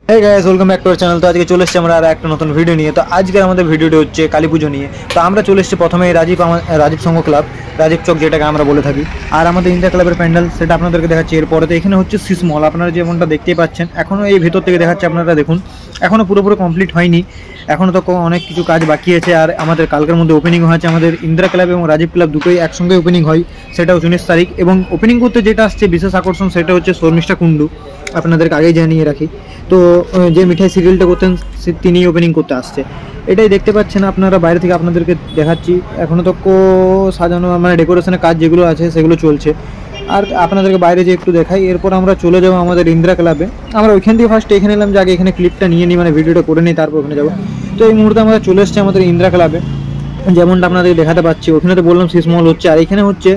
Hey guys welcome back to our channel. तो आज के चले एসেছি আমরা আর একটা নতুন ভিডিও নিয়ে। তো আজকে আমাদের ভিডিওটি হচ্ছে কালী পুজো নিয়ে। তো আমরা চলে এসেছি প্রথমে রাজীব সংঘ ক্লাব, রাজীব চক যেটাকে আমরা বলে থাকি। আর আমাদের ইন্ডিয়া ক্লাবের প্যান্ডেল সেটা আপনাদেরকে দেখাচ্ছি। এরপরে তো এখানে হচ্ছে সিস মল, আপনারা যেমনটা দেখতেই পাচ্ছেন। এখনও এই ভেতর থেকে দেখাচ্ছে, আপনারা দেখুন এখনও পুরোপুরি কমপ্লিট হয়নি, এখনও তো অনেক কিছু কাজ বাকি আছে। আর আমাদের কালকের মধ্যে ওপেনিং হয়েছে, আমাদের ইন্দিরা ক্লাব এবং রাজীব ক্লাব দুটোই একসঙ্গে ওপেনিং হয়, সেটাও 19 তারিখ। এবং ওপেনিং করতে যেটা আসছে বিশেষ আকর্ষণ সেটা হচ্ছে শর্মিষ্ঠা কুণ্ডু, আপনাদেরকে আগেই জানিয়ে রাখি। তো যে মিঠাই সিরিয়ালটা করতেন তিনি ওপেনিং করতে আসছে, এটাই দেখতে পাচ্ছেন আপনারা। বাইরে থেকে আপনাদেরকে দেখাচ্ছি, এখনও তো সাজানো মানে ডেকোরেশনের কাজ যেগুলো আছে সেগুলো চলছে। আর আপনাদেরকে বাইরে যে একটু দেখাই, এরপর আমরা চলে যাবো আমাদের ইন্দিরা ক্লাবে। আমরা ওইখান থেকে ফার্স্ট এখানে এলাম যে আগে এখানে ক্লিপটা নিয়ে নিই, মানে ভিডিওটা করে নিই, তারপর ওখানে যাবো। তো এই মুহূর্তে আমরা চলে এসেছি আমাদের ইন্দিরা ক্লাবে, যেমনটা আপনাদের দেখাতে পাচ্ছি। ওখানে তো বললাম সিস মল হচ্ছে, আর এখানে হচ্ছে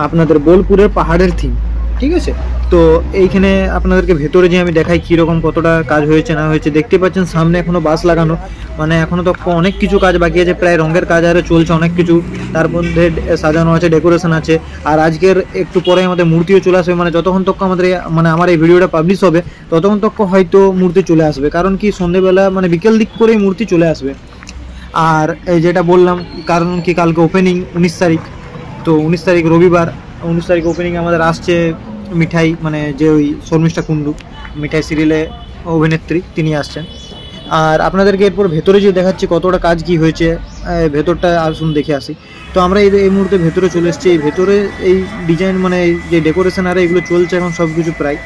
আপনাদের বোলপুরের পাহাড়ের থিম, ঠিক আছে। তো এইখানে আপনাদেরকে ভেতরে যে আমি দেখাই কীরকম কতটা কাজ হয়েছে না হয়েছে, দেখতে পাচ্ছেন সামনে এখনও বাস লাগানো, মানে এখনও তো অনেক কিছু কাজ বাকি আছে, প্রায় রঙের কাজ আরও চলছে অনেক কিছু, তার মধ্যে সাজানো আছে, ডেকোরেশন আছে। আর আজকের একটু পরে আমাদের মূর্তিও চলে আসবে, মানে যতক্ষণ তক আমাদের মানে আমার এই ভিডিওটা পাবলিশ হবে ততক্ষণ তক হয়তো মূর্তি চলে আসবে, কারণ কি সন্ধ্যেবেলা মানে বিকেল দিক করেই মূর্তি চলে আসবে। আর এই যেটা বললাম, কারণ কি কালকে ওপেনিং 19 তারিখ, তো 19 তারিখ রবিবার, 19 তারিখ ওপেনিং আমাদের আসছে মিঠাই, মানে যে ওই শর্মিষ্ঠা কুণ্ডু মিঠাই সিরিয়ালে অভিনেত্রী, তিনি আসছেন। আর আপনাদেরকে এরপর ভেতরে যে দেখাচ্ছি কতটা কাজ কি হয়েছে, ভেতরটা আসুন দেখে আসি। তো আমরা এই মুহূর্তে ভেতরে চলে এসেছি। এই ভেতরে এই ডিজাইন মানে এই যে ডেকোরেশন আর এগুলো চলছে এখন সব কিছু প্রায়।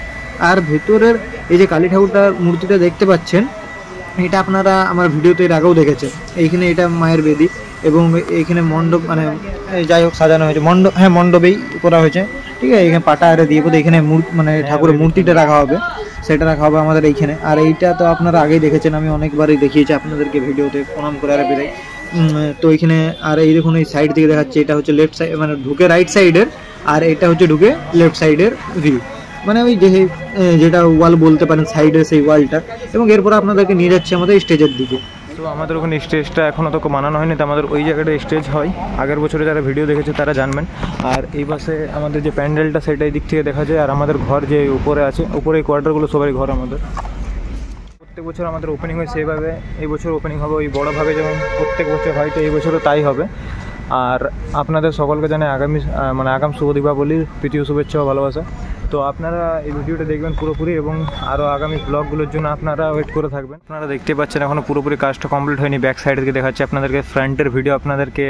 আর ভেতরের এই যে কালী ঠাকুরটার মূর্তিটা দেখতে পাচ্ছেন, এটা আপনারা আমার ভিডিওতে এর আগেও দেখেছেন। এইখানে এটা মায়ের বেদি, এবং এইখানে মণ্ডপ মানে যাই হোক সাজানো হয়েছে, মণ্ডপেই করা হয়েছে, ঠিক আছে। এখানে পাটা আরে দিয়ে এখানে মানে ঠাকুরের মূর্তিটা রাখা হবে, সেটা রাখা হবে আমাদের এইখানে। আর এইটা তো আপনারা আগেই দেখেছেন, আমি অনেকবারই দেখিয়েছি আপনাদেরকে ভিডিওতে, প্রণাম করে আর বেরাই। তো এইখানে আর এই দেখুন এই সাইড থেকে দেখাচ্ছে, এটা হচ্ছে লেফট সাইড মানে ঢুকে রাইট সাইডের, আর এটা হচ্ছে ঢুকে লেফট সাইডের ভিউ, মানে ওই যেটা ওয়াল বলতে পারেন সাইডের সেই ওয়ালটা। এবং এরপর আপনাদেরকে নিয়ে যাচ্ছে আমাদের স্টেজের দিকে। তো আমাদের ওখানে স্টেজটা এখনও তো বানানো হয়নি, তো আমাদের ওই জায়গাটা স্টেজ হয়, আগের বছরে যারা ভিডিও দেখেছে তারা জানবেন। আর এই পাশে আমাদের যে প্যান্ডেলটা সেটা এই দিক থেকে দেখা যায়। আর আমাদের ঘর যে উপরে আছে, উপরে এই কোয়ার্টারগুলো সবাই ঘর আমাদের। প্রত্যেক বছর আমাদের ওপেনিং হয় সেইভাবে, এই বছর ওপেনিং হবে ওই বড়োভাবে, যেমন প্রত্যেক বছর হয়তো এই বছরও তাই হবে। আর আপনাদের সকলকে জানাই আগাম শুভ দীপাবলির প্রীতীয় শুভেচ্ছা ও ভালোবাসা। তো আপনারা এই ভিডিওটা দেখবেন পুরোপুরি, এবং আরও আগামী ব্লগগুলোর জন্য আপনারা ওয়েট করে থাকবেন। আপনারা দেখতে পাচ্ছেন এখনও পুরোপুরি কাজটা কমপ্লিট হয়নি। ব্যাক সাইড থেকে দেখাচ্ছি আপনাদেরকে, ফ্রন্টের ভিডিও আপনাদেরকে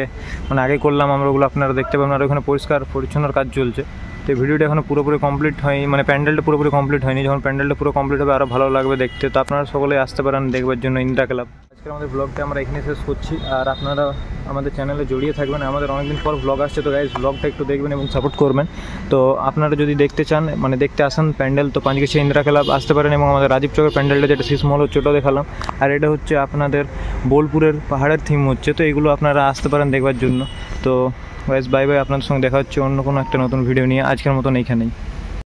মানে আগে করলাম আমরা, ওগুলো আপনারা দেখতে পাবেন। আর ওখানে পরিষ্কার পরিচ্ছন্নর কাজ চলছে। তো এই ভিডিওটা এখনও পুরোপুরি কমপ্লিট হয়নি, মানে প্যান্ডেলটা পুরোপুরি কমপ্লিট হয়নি। যখন প্যান্ডেলটা পুরো কমপ্লিট হবে আরও ভালো লাগবে দেখতে। তো আপনারা সকলে আসতে পারেন দেখবার জন্য ইন্দিরা ক্লাব। আজকে আমাদের ব্লগটা আমরা এখানে শেষ করছি, আর আপনারা আমাদের চ্যানেলে জড়িয়ে থাকবেন। আমাদের অনেকদিন পর ব্লগ আসছে, তো গাইজ ব্লগটা একটু দেখবেন এবং সাপোর্ট করবেন। তো আপনারা যদি দেখতে চান মানে দেখতে আসেন প্যান্ডেল, তো পাঁচগাছি ইন্দিরা ক্লাব আসতে পারেন। এবং আমাদের রাজীব চকের প্যান্ডেলটা যেটা সিস মল হচ্ছে ওটাও দেখালাম। আর এটা হচ্ছে আপনাদের বোলপুরের পাহাড়ের থিম হচ্ছে, তো এগুলো আপনারা আসতে পারেন দেখবার জন্য। তো গাইজ বাই বাই, আপনাদের সঙ্গে দেখা হচ্ছে অন্য কোনো একটা নতুন ভিডিও নিয়ে। আজকের মতন এইখানেই।